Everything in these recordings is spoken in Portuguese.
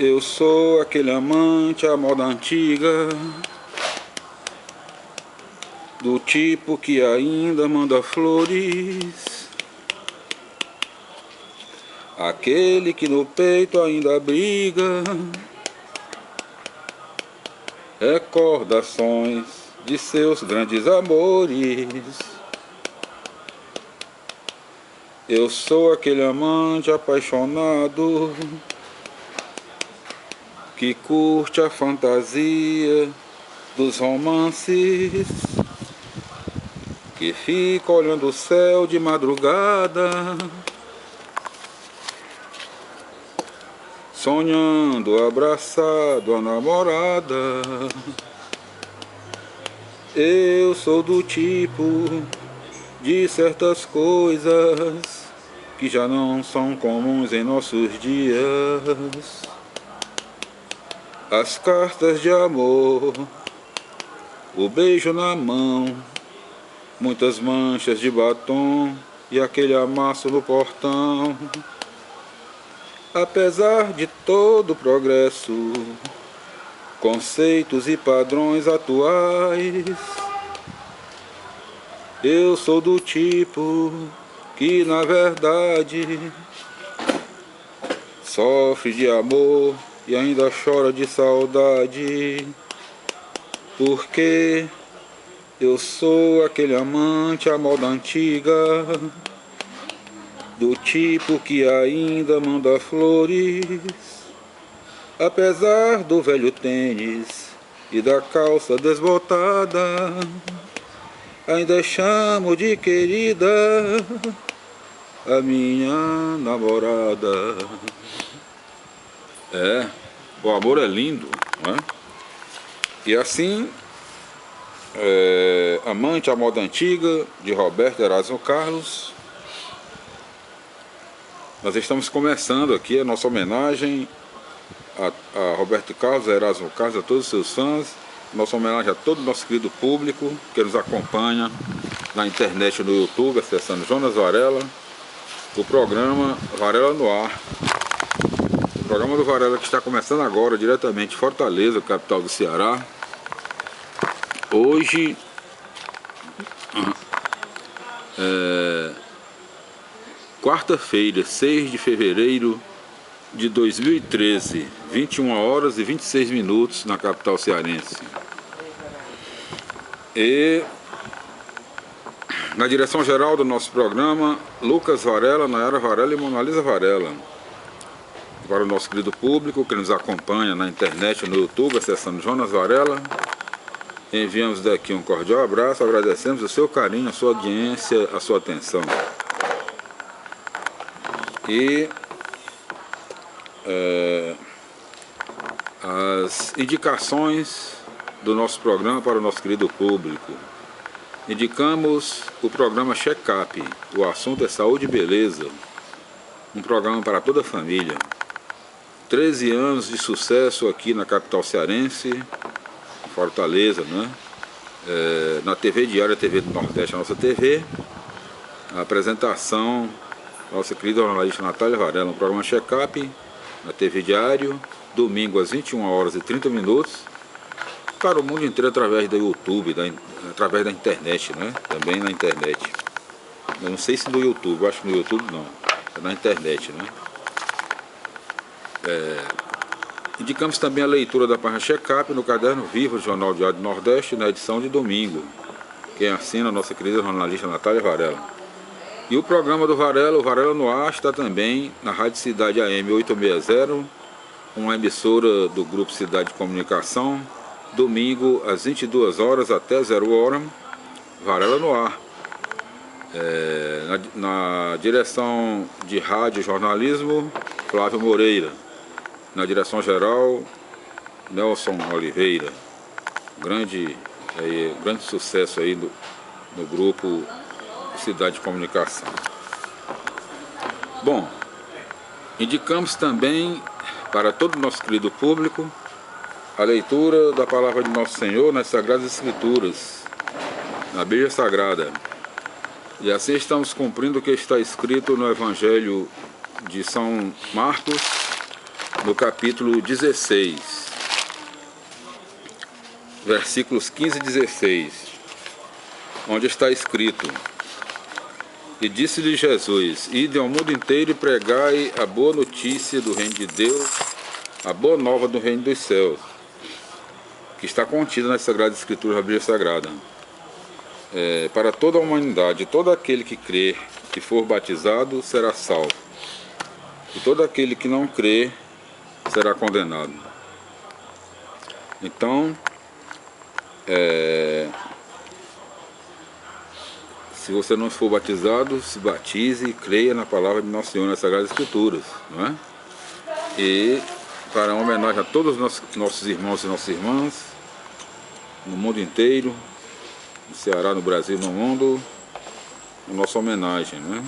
Eu sou aquele amante à moda antiga, do tipo que ainda manda flores, aquele que no peito ainda abriga recordações de seus grandes amores. Eu sou aquele amante apaixonado que curte a fantasia dos romances, que fica olhando o céu de madrugada, sonhando abraçado a namorada. Eu sou do tipo de certas coisas que já não são comuns em nossos dias. As cartas de amor, o beijo na mão, muitas manchas de batom e aquele amasso no portão. Apesar de todo o progresso, conceitos e padrões atuais, eu sou do tipo que na verdade sofre de amor e ainda chora de saudade, porque eu sou aquele amante à moda antiga, do tipo que ainda manda flores, apesar do velho tênis e da calça desbotada, ainda chamo de querida a minha namorada. O amor é lindo, não é? E assim, Amante à Moda Antiga, de Roberto Erasmo Carlos. Nós estamos começando aqui a nossa homenagem a Roberto Carlos, a Erasmo Carlos, a todos os seus fãs. Nossa homenagem a todo o nosso querido público que nos acompanha na internet, no YouTube, acessando Jonas Varela, o programa Varela no Ar. O programa do Varela que está começando agora, diretamente de Fortaleza, capital do Ceará. Hoje, quarta-feira, 6 de fevereiro de 2013, 21 horas e 26 minutos na capital cearense. E na direção geral do nosso programa, Lucas Varela, Nayara Varela e Mona Lisa Varela. Para o nosso querido público que nos acompanha na internet, no YouTube, acessando Jonas Varela, enviamos daqui um cordial abraço, agradecemos o seu carinho, a sua audiência, a sua atenção. E as indicações do nosso programa para o nosso querido público. Indicamos o programa Check-up, o assunto é saúde e beleza, um programa para toda a família. 13 anos de sucesso aqui na capital cearense, Fortaleza, né? Na TV Diária, TV do Nordeste, a nossa TV. A apresentação, nossa querida jornalista Natália Varela, um programa Check-up na TV Diário, domingo às 21 horas e 30 minutos, para o mundo inteiro através do YouTube, através da internet, né? Também na internet. Eu não sei se no YouTube, eu acho que no YouTube não, é na internet, né? Indicamos também a leitura da página Check-up no Caderno Vivo do Jornal Diário do Nordeste, na edição de domingo. Quem assina, a nossa querida jornalista Natália Varela. E o programa do Varela, o Varela no Ar, está também na Rádio Cidade AM 860, uma emissora do Grupo Cidade de Comunicação, domingo às 22 horas até 0 hora, Varela no Ar. Na direção de rádio e jornalismo, Flávio Moreira. Na direção geral, Nelson Oliveira. Grande sucesso aí no grupo Cidade de Comunicação. Bom, indicamos também para todo o nosso querido público a leitura da palavra de Nosso Senhor nas Sagradas Escrituras, na Bíblia Sagrada. E assim estamos cumprindo o que está escrito no Evangelho de São Marcos, no capítulo 16, versículos 15 e 16, onde está escrito: E disse-lhe Jesus: Ide ao mundo inteiro e pregai a boa notícia do reino de Deus, a boa nova do reino dos céus, que está contida nas Sagradas Escrituras, na Bíblia Sagrada. Para toda a humanidade, todo aquele que crer e for batizado será salvo, e todo aquele que não crer será condenado. Então, se você não for batizado, se batize e creia na palavra de Nosso Senhor nas Sagradas Escrituras, não é? E para uma homenagem a todos os nossos irmãos e nossas irmãs no mundo inteiro, no Ceará, no Brasil, no mundo, a nossa homenagem, né?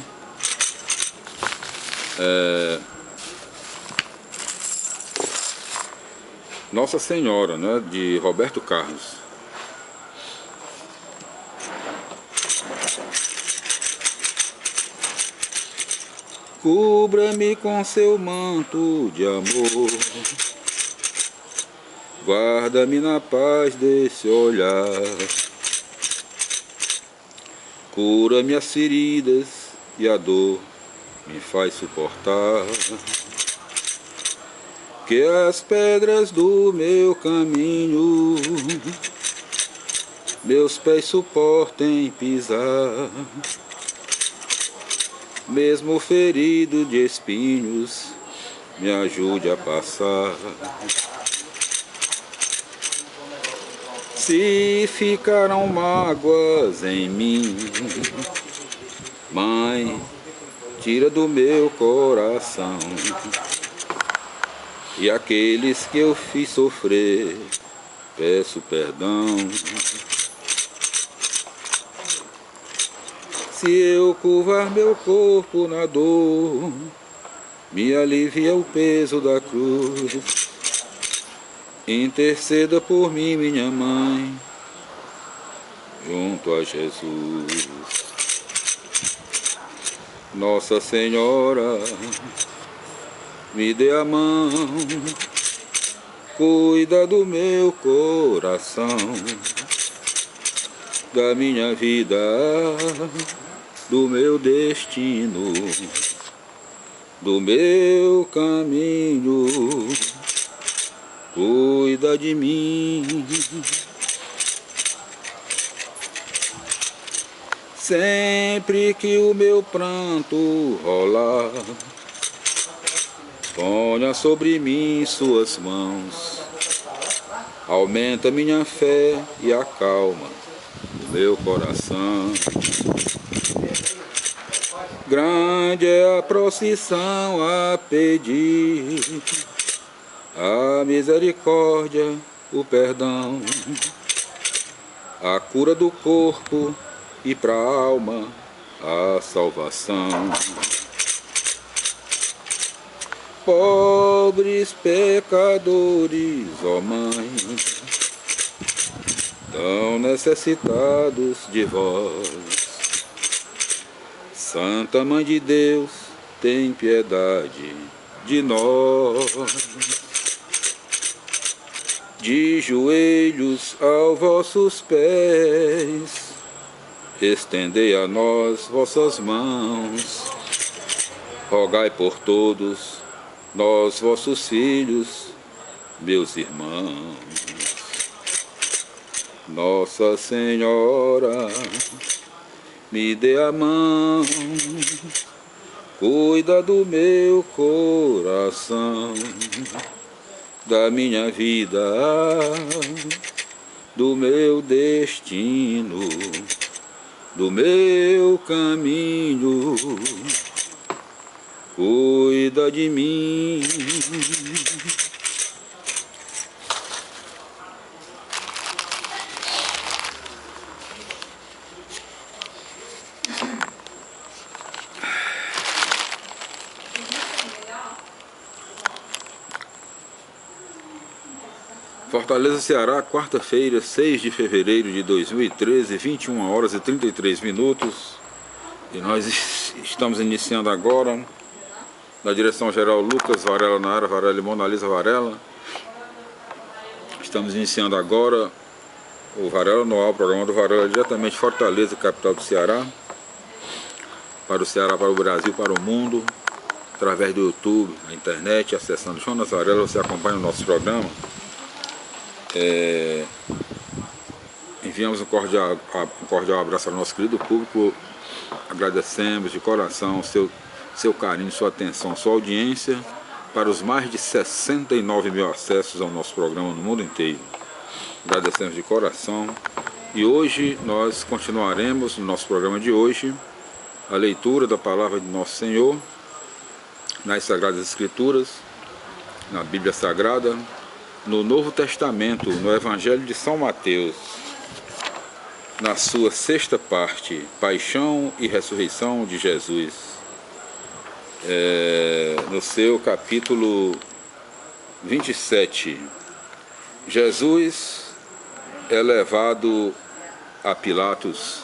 Nossa Senhora, né? De Roberto Carlos. Cubra-me com seu manto de amor, guarda-me na paz desse olhar, cura-me as feridas e a dor me faz suportar, que as pedras do meu caminho meus pés suportem pisar, mesmo ferido de espinhos, me ajude a passar. Se ficaram mágoas em mim, Mãe, tira do meu coração. E aqueles que eu fiz sofrer, peço perdão. Se eu curvar meu corpo na dor, me alivia o peso da cruz. Interceda por mim, minha mãe, junto a Jesus. Nossa Senhora, me dê a mão, cuida do meu coração, da minha vida, do meu destino, do meu caminho, cuida de mim. Sempre que o meu pranto rolar, ponha sobre mim suas mãos, aumenta minha fé e acalma o meu coração. Grande é a procissão a pedir a misericórdia, o perdão, a cura do corpo e para a alma a salvação. Pobres pecadores, ó Mãe, tão necessitados de vós. Santa Mãe de Deus, tem piedade de nós. De joelhos aos vossos pés, estendei a nós vossas mãos. Rogai por todos nós, vossos filhos, meus irmãos. Nossa Senhora, me dê a mão, cuida do meu coração, da minha vida, do meu destino, do meu caminho, cuida de mim. Fortaleza, Ceará, quarta-feira, 6 de fevereiro de 2013, 21 horas e 33 minutos. E nós estamos iniciando agora Na direção geral, Lucas Varela na área, Varela e Mona Lisa Varela. Estamos iniciando agora o Varela no ar, o programa do Varela diretamente de Fortaleza, capital do Ceará. Para o Ceará, para o Brasil, para o mundo. Através do YouTube, a internet, acessando Jonas Varela, você acompanha o nosso programa. Enviamos um cordial abraço ao nosso querido público. Agradecemos de coração seu carinho, sua atenção, sua audiência para os mais de 69 mil acessos ao nosso programa no mundo inteiro. Agradecemos de coração. E hoje nós continuaremos no nosso programa de hoje a leitura da palavra de nosso Senhor nas Sagradas Escrituras, na Bíblia Sagrada, no Novo Testamento, no Evangelho de São Mateus, na sua sexta parte, Paixão e Ressurreição de Jesus, no seu capítulo 27. Jesus é levado a Pilatos,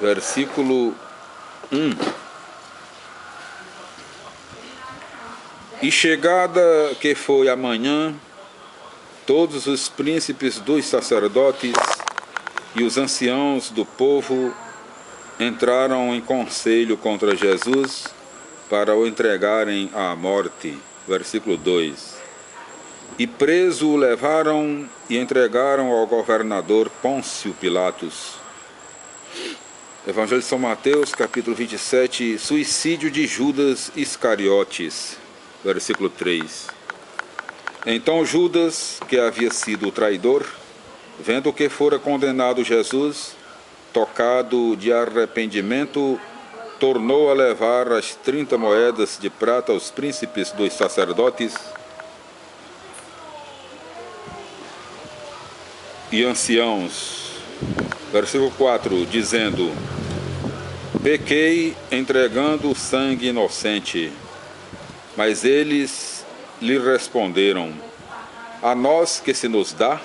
versículo 1. E chegada que foi a manhã, todos os príncipes dos sacerdotes e os anciãos do povo entraram em conselho contra Jesus para o entregarem à morte. Versículo 2. E preso o levaram e entregaram ao governador Pôncio Pilatos. Evangelho de São Mateus, capítulo 27, suicídio de Judas Iscariotes. Versículo 3. Então Judas, que havia sido o traidor, vendo que fora condenado Jesus, tocado de arrependimento, tornou a levar as 30 moedas de prata aos príncipes dos sacerdotes e anciãos. Versículo 4, dizendo: pequei entregando sangue inocente. Mas eles lhe responderam: a nós que se nos dá?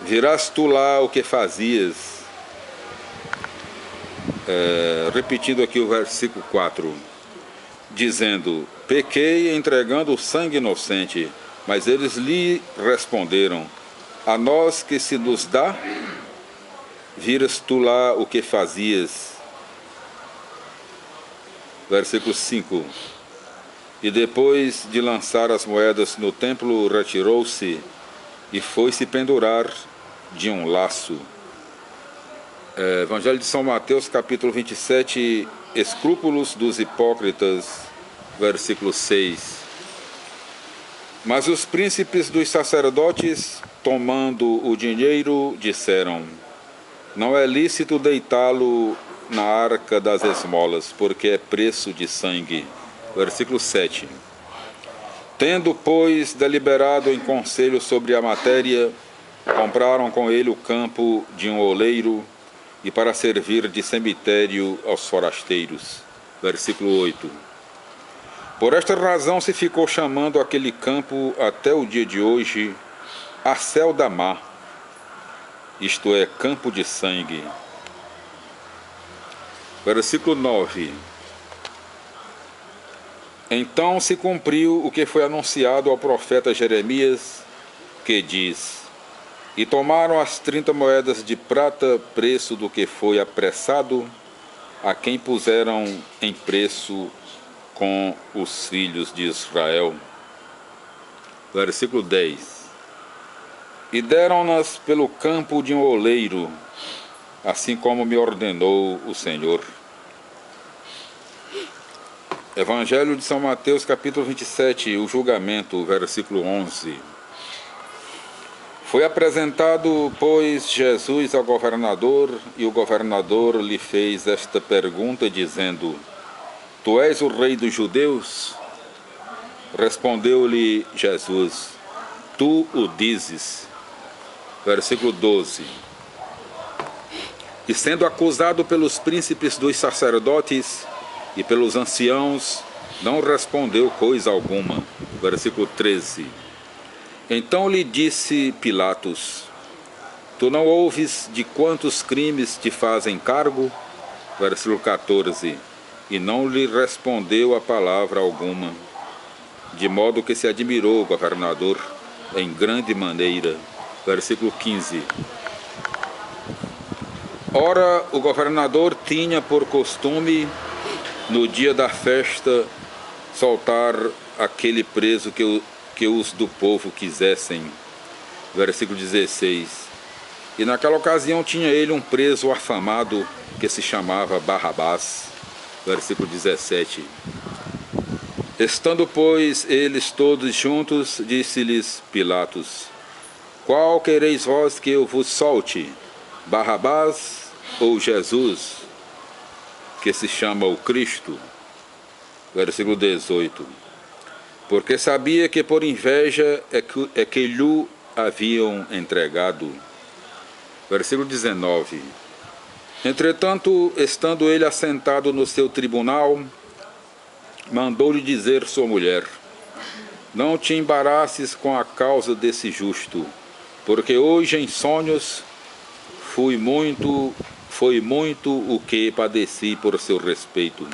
Virás tu lá o que fazias? Repetindo aqui o versículo 4, dizendo: pequei entregando sangue inocente. Mas eles lhe responderam: a nós que se nos dá? Viras tu lá o que fazias? Versículo 5. E depois de lançar as moedas no templo, retirou-se e foi-se pendurar de um laço. Evangelho de São Mateus, capítulo 27, escrúpulos dos hipócritas, versículo 6. Mas os príncipes dos sacerdotes, tomando o dinheiro, disseram: não é lícito deitá-lo na arca das esmolas, porque é preço de sangue. Versículo 7. Tendo, pois, deliberado em conselho sobre a matéria, compraram com ele o campo de um oleiro e para servir de cemitério aos forasteiros. Versículo 8. Por esta razão se ficou chamando aquele campo até o dia de hoje Aceldamá, isto é, campo de sangue. Versículo 9. Então se cumpriu o que foi anunciado ao profeta Jeremias, que diz: e tomaram as 30 moedas de prata, preço do que foi apressado, a quem puseram em preço com os filhos de Israel. Versículo 10. E deram-nas pelo campo de um oleiro, assim como me ordenou o Senhor. Evangelho de São Mateus, capítulo 27, o julgamento, versículo 11. Foi apresentado, pois, Jesus ao governador, e o governador lhe fez esta pergunta, dizendo: tu és o rei dos judeus? Respondeu-lhe Jesus: tu o dizes. Versículo 12. E sendo acusado pelos príncipes dos sacerdotes e pelos anciãos, não respondeu coisa alguma. Versículo 13. Então lhe disse Pilatos: tu não ouves de quantos crimes te fazem cargo? Versículo 14. e não lhe respondeu a palavra alguma, de modo que se admirou o governador em grande maneira. Versículo 15. Ora, o governador tinha por costume, no dia da festa, soltar aquele preso que os do povo quisessem. Versículo 16. E naquela ocasião tinha ele um preso afamado que se chamava Barrabás. Versículo 17. Estando, pois, eles todos juntos, disse-lhes Pilatos: Qual quereis vós que eu vos solte? Barrabás ou Jesus, que se chama o Cristo? Versículo 18. Porque sabia que por inveja é que lhe haviam entregado. Versículo 19. Entretanto, estando ele assentado no seu tribunal, mandou-lhe dizer sua mulher: Não te embaraçes com a causa desse justo, porque hoje em sonhos foi muito o que padeci por seu respeito.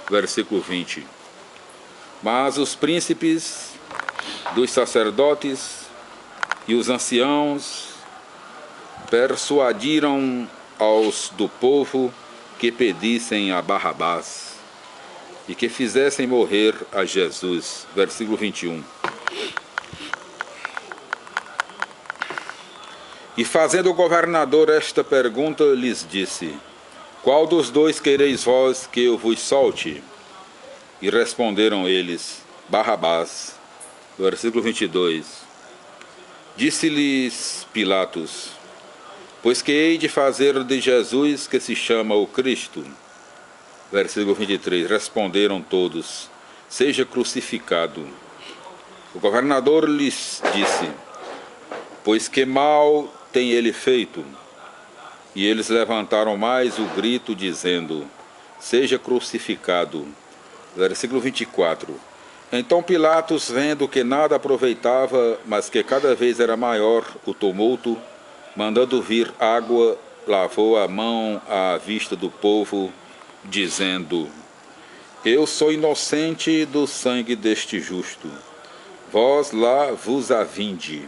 Versículo 20. Mas os príncipes dos sacerdotes e os anciãos persuadiram aos do povo que pedissem a Barrabás e que fizessem morrer a Jesus. Versículo 21. E fazendo o governador esta pergunta, lhes disse: Qual dos dois quereis vós que eu vos solte? E responderam eles: Barrabás. Versículo 22. Disse-lhes Pilatos: Pois que hei de fazer de Jesus, que se chama o Cristo? Versículo 23. Responderam todos: Seja crucificado. O governador lhes disse: Pois que mal tem ele feito? E eles levantaram mais o grito, dizendo: Seja crucificado. Versículo 24. Então Pilatos, vendo que nada aproveitava, mas que cada vez era maior o tumulto, mandando vir água, lavou a mão à vista do povo, dizendo: Eu sou inocente do sangue deste justo. Vós lá vos avinde.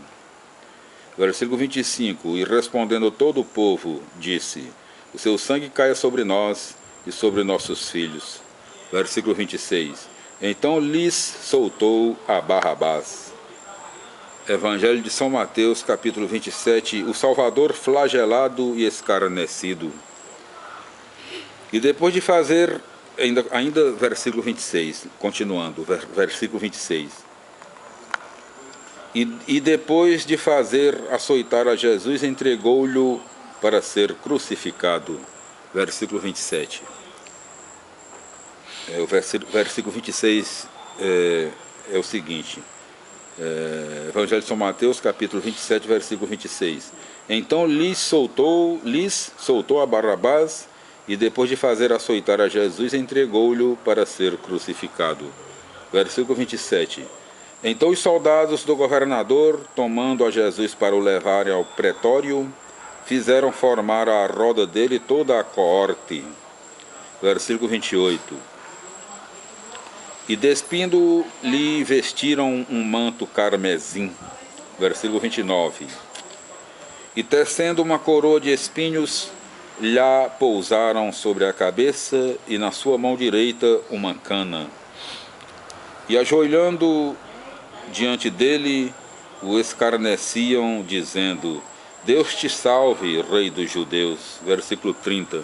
Versículo 25. E respondendo todo o povo, disse: O seu sangue caia sobre nós e sobre nossos filhos. Versículo 26. Então lhes soltou a Barrabás. Evangelho de São Mateus, capítulo 27. O Salvador flagelado e escarnecido. E depois de fazer, ainda versículo 26, continuando, versículo 26. E depois de fazer açoitar a Jesus, entregou-lhe para ser crucificado. Versículo 27. O versículo 26 é o seguinte. Evangelho de São Mateus, capítulo 27, versículo 26. Então lhes soltou a Barrabás, e depois de fazer açoitar a Jesus, entregou-lhe para ser crucificado. Versículo 27. Então os soldados do governador, tomando a Jesus para o levarem ao pretório, fizeram formar à roda dele toda a coorte. Versículo 28. E despindo-lhe, vestiram um manto carmesim. Versículo 29. E tecendo uma coroa de espinhos, lhe pousaram sobre a cabeça, e na sua mão direita uma cana. E ajoelhando diante dele, o escarneciam, dizendo: Deus te salve, Rei dos Judeus. Versículo 30.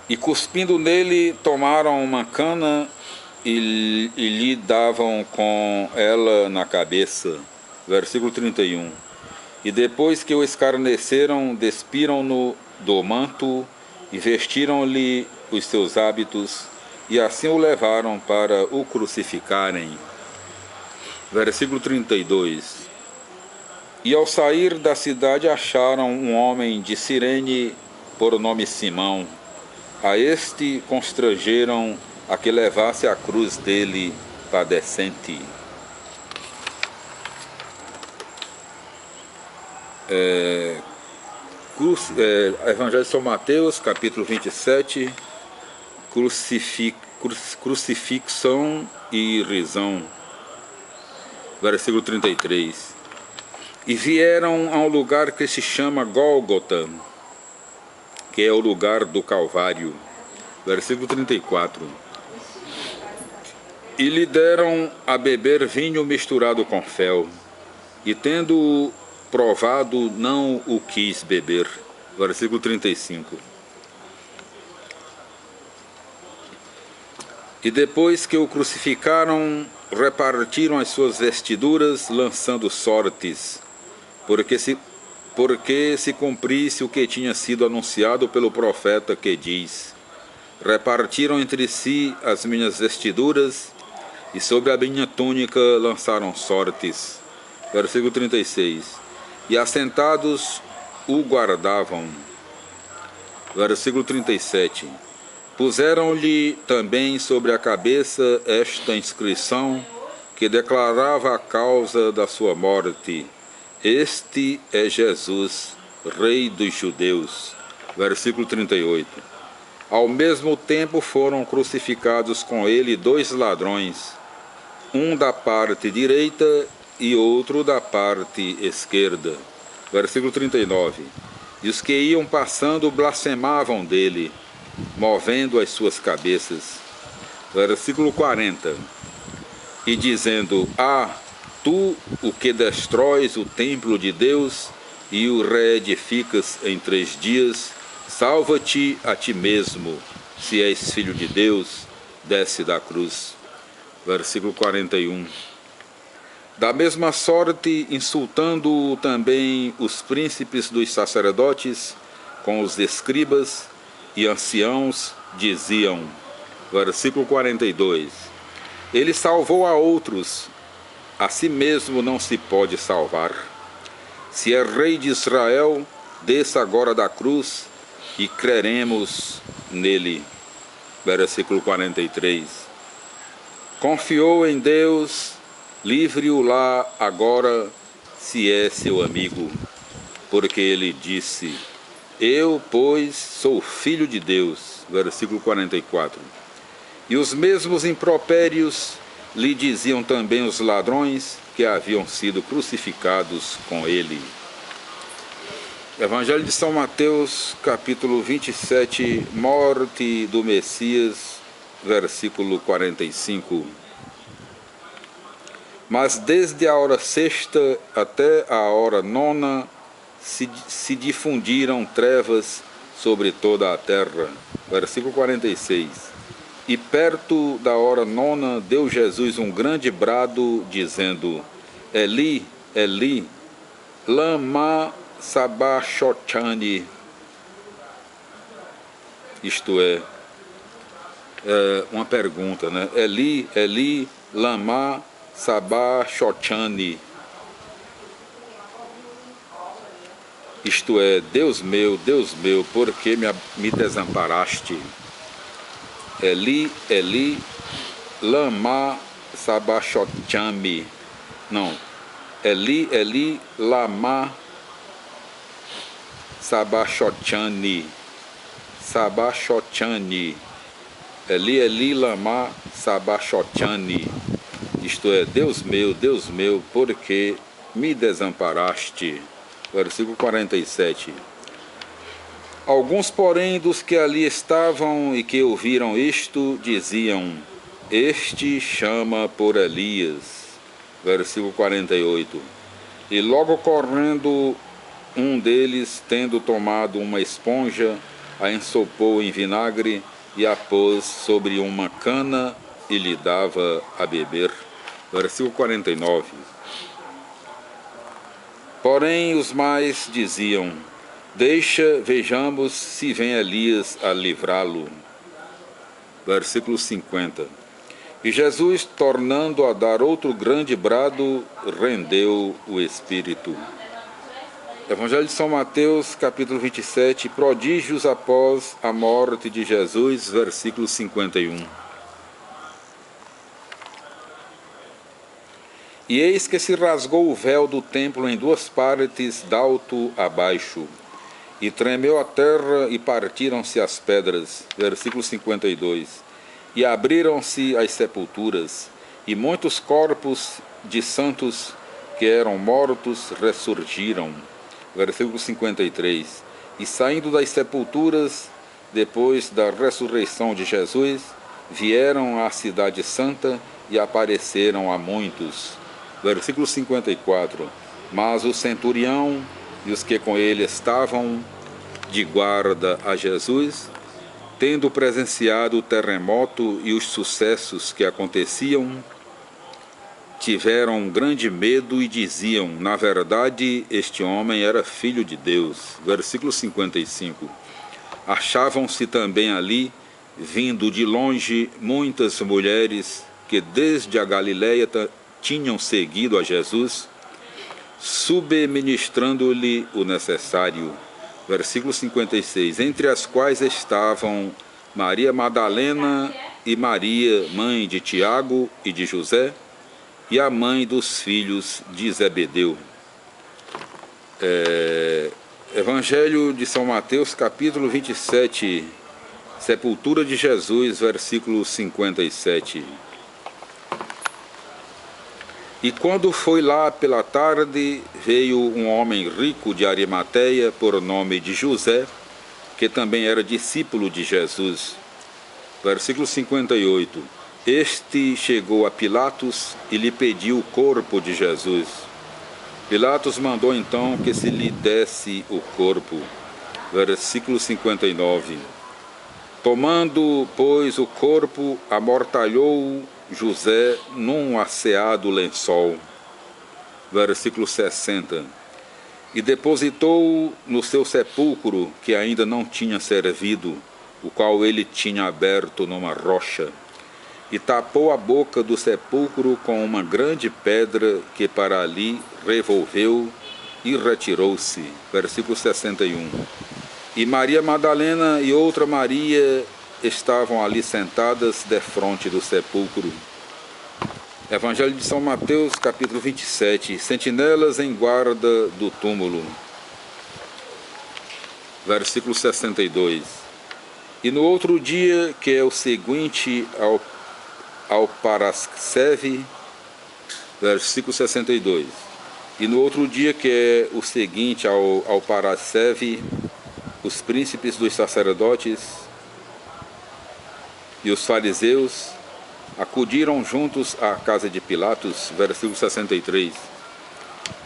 E cuspindo nele, tomaram uma cana e lhe davam com ela na cabeça. Versículo 31. E depois que o escarneceram, despiram-no do manto e vestiram-lhe os seus hábitos, e assim o levaram para o crucificarem. Versículo 32. E ao sair da cidade acharam um homem de Cirene, por nome Simão. A este constrangeram a que levasse a cruz dele padecente. Evangelho de São Mateus, capítulo 27, crucifixão e risão. Versículo 33. E vieram a um lugar que se chama Gólgota, que é o lugar do Calvário. Versículo 34. E lhe deram a beber vinho misturado com fel, e tendo provado, não o quis beber. Versículo 35. E depois que o crucificaram, repartiram as suas vestiduras, lançando sortes, porque se cumprisse o que tinha sido anunciado pelo profeta, que diz: repartiram entre si as minhas vestiduras, e sobre a minha túnica lançaram sortes. Versículo 36. E assentados o guardavam. Versículo 37. Puseram-lhe também sobre a cabeça esta inscrição, que declarava a causa da sua morte: este é Jesus, Rei dos Judeus. Versículo 38. Ao mesmo tempo foram crucificados com ele 2 ladrões, um da parte direita e outro da parte esquerda. Versículo 39. E os que iam passando blasfemavam dele, movendo as suas cabeças. Versículo 40. E dizendo: tu, o que destróis o templo de Deus e o reedificas em 3 dias, salva-te a ti mesmo, se és filho de Deus, desce da cruz. Versículo 41. Da mesma sorte, insultando também os príncipes dos sacerdotes, com os escribas e anciãos, diziam. Versículo 42. Ele salvou a outros, a si mesmo não se pode salvar. Se é rei de Israel, desça agora da cruz e creremos nele. Versículo 43. Confiou em Deus, livre-o lá agora, se é seu amigo, porque ele disse: eu, pois, sou filho de Deus. Versículo 44. E os mesmos impropérios lhe diziam também os ladrões que haviam sido crucificados com ele. Evangelho de São Mateus, capítulo 27, morte do Messias, versículo 45. Mas desde a hora 6ª até a hora 9ª se difundiram trevas sobre toda a terra. Versículo 46. E perto da hora 9ª deu Jesus um grande brado, dizendo: Eli, Eli, lama sabachthani. Isto é uma pergunta, né? Eli, Eli, lama sabachthani. Isto é, Deus meu, por que me desamparaste? Eli, Eli, lama sabachthani. Não. Eli, Eli, lama sabachthani. Sabachthani. Eli, Eli, lama sabachthani. Isto é, Deus meu, por que me desamparaste? Versículo 47. Alguns, porém, dos que ali estavam e que ouviram isto, diziam: este chama por Elias. Versículo 48. E logo correndo, um deles, tendo tomado uma esponja, a ensopou em vinagre e a pôs sobre uma cana e lhe dava a beber. Versículo 49. Porém os mais diziam: deixa, vejamos se vem Elias a livrá-lo. Versículo 50. E Jesus, tornando a dar outro grande brado, rendeu o espírito. Evangelho de São Mateus, capítulo 27, prodígios após a morte de Jesus, versículo 51. E eis que se rasgou o véu do templo em 2 partes, d'alto a baixo, E tremeu a terra e partiram-se as pedras. Versículo 52. E abriram-se as sepulturas, e muitos corpos de santos que eram mortos ressurgiram. Versículo 53. E saindo das sepulturas, depois da ressurreição de Jesus, vieram à cidade santa e apareceram a muitos. Versículo 54. Mas o centurião e os que com ele estavam de guarda a Jesus, tendo presenciado o terremoto e os sucessos que aconteciam, tiveram um grande medo e diziam: na verdade, este homem era filho de Deus. Versículo 55. Achavam-se também ali, vindo de longe, muitas mulheres que desde a Galileia tinham seguido a Jesus, subministrando-lhe o necessário. Versículo 56. Entre as quais estavam Maria Madalena e Maria, mãe de Tiago e de José, e a mãe dos filhos de Zebedeu. Evangelho de São Mateus, capítulo 27, sepultura de Jesus, versículo 57. E quando foi lá pela tarde, veio um homem rico de Arimateia, por nome de José, que também era discípulo de Jesus. Versículo 58. Este chegou a Pilatos e lhe pediu o corpo de Jesus. Pilatos mandou então que se lhe desse o corpo. Versículo 59. Tomando, pois, o corpo, amortalhou José num asseado lençol. Versículo 60. E depositou-o no seu sepulcro, que ainda não tinha servido, o qual ele tinha aberto numa rocha. E tapou a boca do sepulcro com uma grande pedra que para ali revolveu e retirou-se. Versículo 61. E Maria Madalena e outra Maria estavam ali sentadas defronte do sepulcro. Evangelho de São Mateus, capítulo 27. Sentinelas em guarda do túmulo. Versículo 62. E no outro dia, que é o seguinte ao Parasceve, versículo 62. E no outro dia, que é o seguinte ao Parasceve, os príncipes dos sacerdotes e os fariseus acudiram juntos à casa de Pilatos, versículo 63,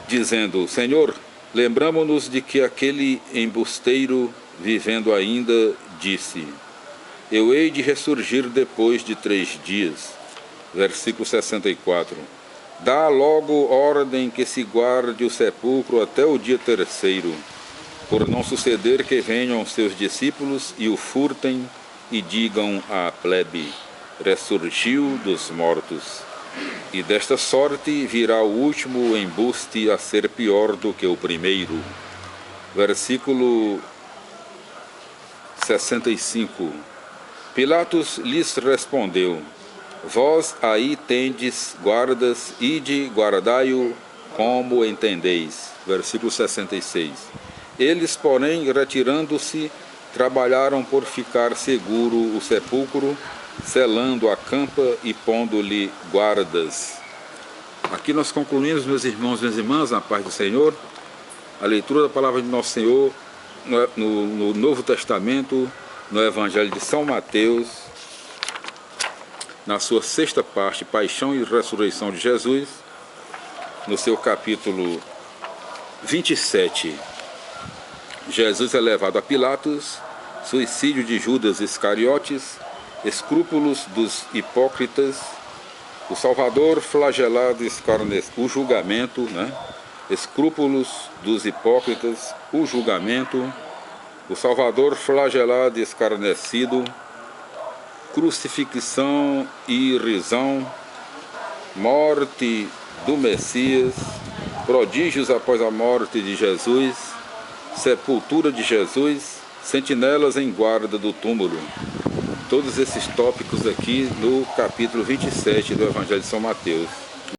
dizendo: Senhor, lembramo-nos de que aquele embusteiro, vivendo ainda, disse: eu hei de ressurgir depois de 3 dias. Versículo 64. Dá logo ordem que se guarde o sepulcro até o dia 3º, por não suceder que venham seus discípulos e o furtem e digam à plebe: ressurgiu dos mortos. E desta sorte virá o último embuste a ser pior do que o primeiro. Versículo 65. Pilatos lhes respondeu: vós aí tendes guardas, ide guardai-o como entendeis. Versículo 66. Eles, porém, retirando-se, trabalharam por ficar seguro o sepulcro, selando a campa e pondo-lhe guardas. Aqui nós concluímos, meus irmãos e minhas irmãs, na paz do Senhor, a leitura da palavra de nosso Senhor no Novo Testamento, no Evangelho de São Mateus, na sua 6ª parte, Paixão e Ressurreição de Jesus, no seu capítulo 27. Jesus é levado a Pilatos, suicídio de Judas Iscariotes, escrúpulos dos hipócritas, o Salvador flagelado e escarnecido, o julgamento, escrúpulos dos hipócritas, o julgamento, o Salvador flagelado e escarnecido, crucifixão e risão, morte do Messias, prodígios após a morte de Jesus, sepultura de Jesus, sentinelas em guarda do túmulo. Todos esses tópicos aqui no capítulo 27 do Evangelho de São Mateus.